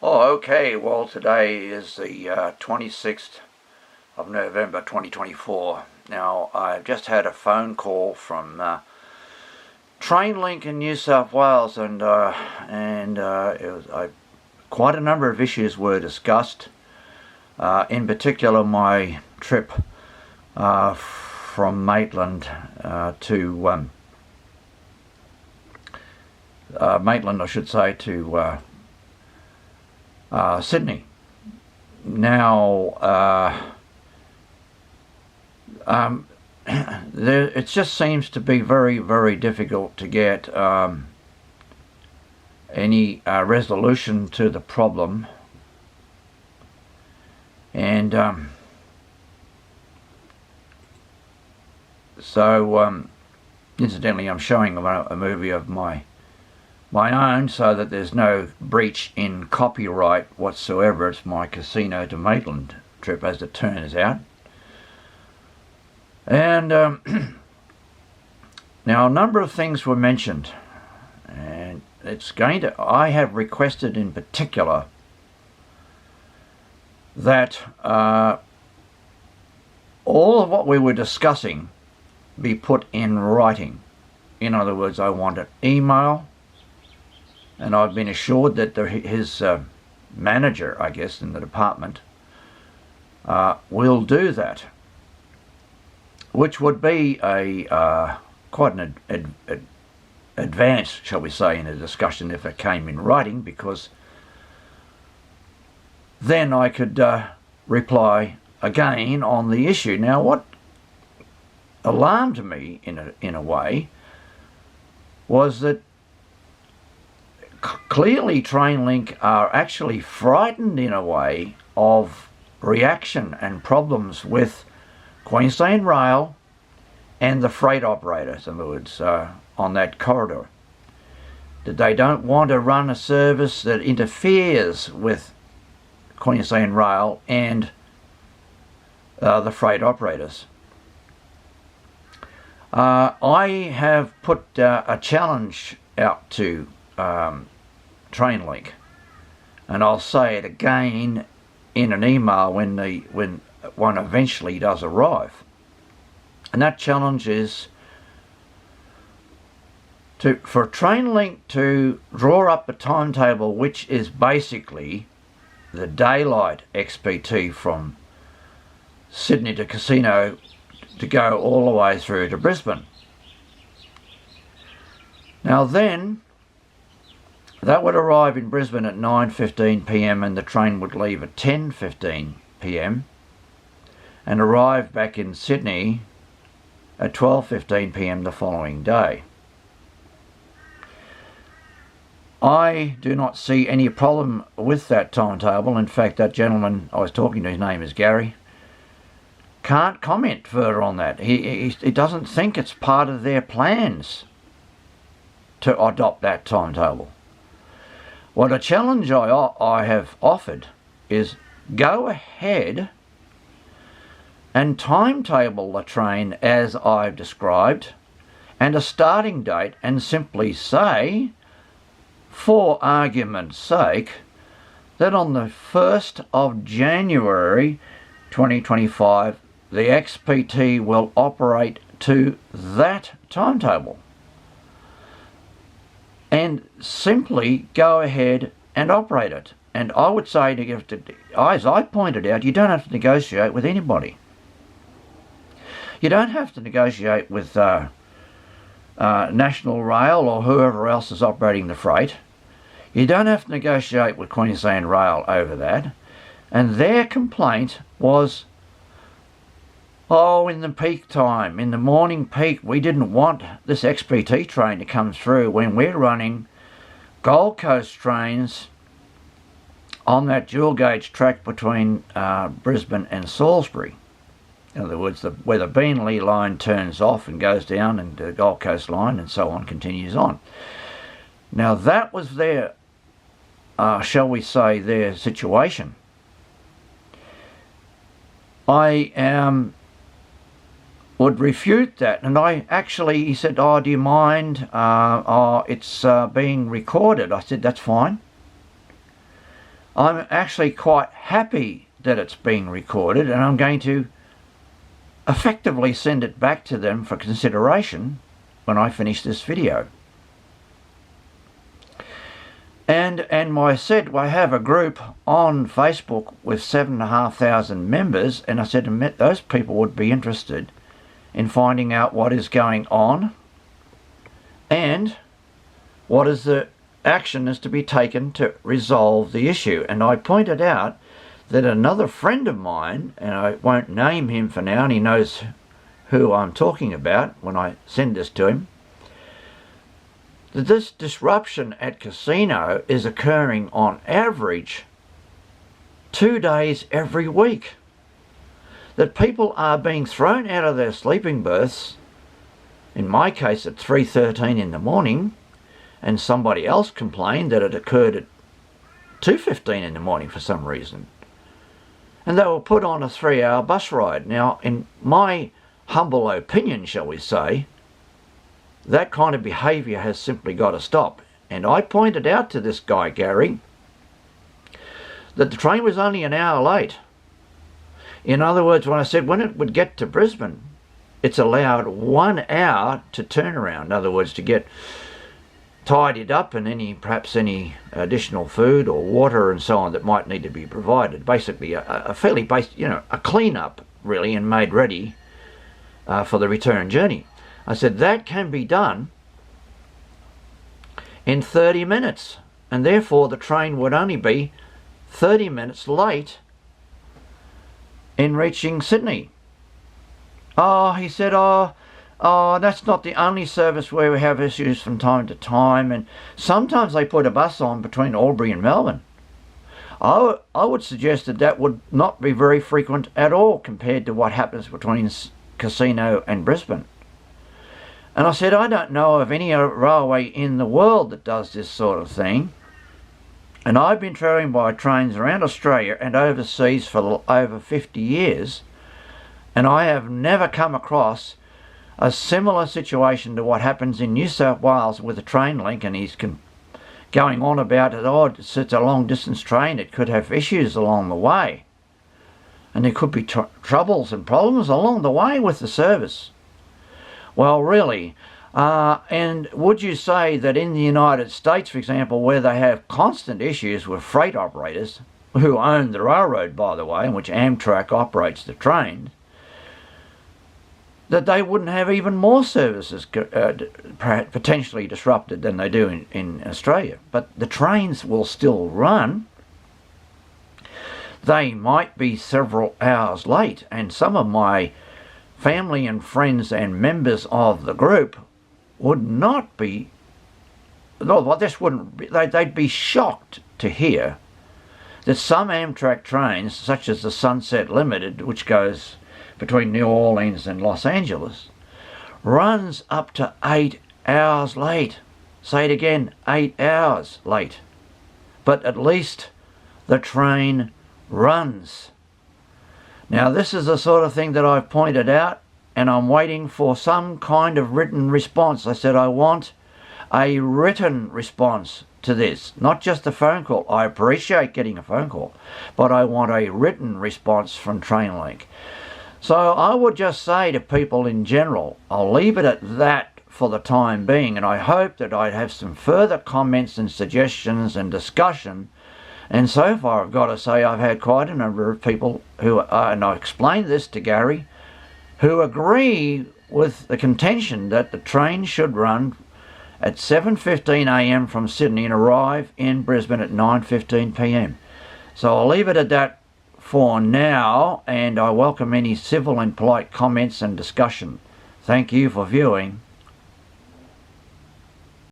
Oh, okay. Well, today is the 26th of November 2024. Now, I've just had a phone call from TRAINLINK in New South Wales, and it was quite a number of issues were discussed. In particular, my trip from Maitland to Maitland, I should say, to Sydney. Now, it just seems to be very, very difficult to get any resolution to the problem, and so incidentally, I'm showing a movie of my own so that there's no breach in copyright whatsoever. It's my casino to Maitland trip, as it turns out. And now a number of things were mentioned, and I have requested in particular that all of what we were discussing be put in writing. In other words, I want an email, and I've been assured that his manager, I guess, in the department will do that, which would be quite an advance, shall we say, in a discussion if it came in writing, because then I could reply again on the issue. Now, what alarmed me in a way was that clearly TRAINLINK are actually frightened in a way of reaction and problems with Queensland Rail and the freight operators, in other words, on that corridor. That they don't want to run a service that interferes with Queensland Rail and the freight operators. I have put a challenge out to TRAINLINK, and I'll say it again in an email when one eventually does arrive. And that challenge is for TRAINLINK to draw up a timetable which is basically the daylight XPT from Sydney to Casino to go all the way through to Brisbane. Now then, that would arrive in Brisbane at 9:15 p.m. and the train would leave at 10:15 p.m. and arrive back in Sydney at 12:15 p.m. the following day. I do not see any problem with that timetable. In fact, that gentleman I was talking to, his name is Gary, can't comment further on that. He doesn't think it's part of their plans to adopt that timetable. What a challenge I have offered is go ahead and timetable the train as I've described, and a starting date, and simply say, for argument's sake, that on the 1st of January 2025 the XPT will operate to that timetable, and simply go ahead and operate it. And I would say, as I pointed out, you don't have to negotiate with anybody. You don't have to negotiate with National Rail or whoever else is operating the freight. You don't have to negotiate with Queensland Rail over that. And their complaint was, oh, in the peak time, in the morning peak, we didn't want this XPT train to come through when we're running Gold Coast trains on that dual gauge track between Brisbane and Salisbury. In other words, where the Beenleigh line turns off and goes down, and the Gold Coast line and so on continues on. Now that was their, shall we say, their situation. I would refute that, and he said, oh, do you mind? It's being recorded. I said, that's fine. I'm actually quite happy that it's being recorded, and I'm going to effectively send it back to them for consideration when I finish this video. And I said, I have a group on Facebook with 7,500 members, and I said those people would be interested in finding out what is going on and what is the action is to be taken to resolve the issue. And I pointed out that another friend of mine, and I won't name him for now, and he knows who I'm talking about when I send this to him, that this disruption at casino is occurring on average 2 days every week. That people are being thrown out of their sleeping berths, in my case at 3:13 in the morning, and somebody else complained that it occurred at 2:15 in the morning for some reason. And they were put on a 3-hour bus ride. Now, in my humble opinion, shall we say, that kind of behaviour has simply got to stop. And I pointed out to this guy, Gary, that the train was only an hour late. In other words, when I said when it would get to Brisbane, it's allowed 1 hour to turn around. In other words, to get tidied up and perhaps any additional food or water and so on that might need to be provided. Basically, a fairly basic, a clean-up really, and made ready for the return journey. I said that can be done in 30 minutes, and therefore the train would only be 30 minutes late in reaching Sydney. Oh, he said, oh, that's not the only service where we have issues from time to time, and sometimes they put a bus on between Albury and Melbourne. I would suggest that would not be very frequent at all compared to what happens between Casino and Brisbane. And I said, I don't know of any railway in the world that does this sort of thing. And I've been travelling by trains around Australia and overseas for over 50 years, and I have never come across a similar situation to what happens in New South Wales with the TRAINLINK, and he's going on about it. Oh, it's a long distance train, it could have issues along the way, and there could be troubles and problems along the way with the service. Well, really, and would you say that in the United States, for example, where they have constant issues with freight operators, who own the railroad, by the way, in which Amtrak operates the trains, that they wouldn't have even more services potentially disrupted than they do in Australia? But the trains will still run. They might be several hours late, and some of my family and friends and members of the group would not be, no, this wouldn't be, they'd be shocked to hear that some Amtrak trains, such as the Sunset Limited, which goes between New Orleans and Los Angeles, runs up to 8 hours late. Say it again, 8 hours late. But at least the train runs. Now, this is the sort of thing that I've pointed out, and I'm waiting for some kind of written response. I said I want a written response to this, not just a phone call. I appreciate getting a phone call, but I want a written response from TRAINLINK. So I would just say to people in general, I'll leave it at that for the time being, and I hope that I'd have some further comments and suggestions and discussion. And so far, I've got to say, I've had quite a number of people who, and I explained this to Gary, who agree with the contention that the train should run at 7:15 a.m. from Sydney and arrive in Brisbane at 9:15 p.m. So I'll leave it at that for now, and I welcome any civil and polite comments and discussion. Thank you for viewing.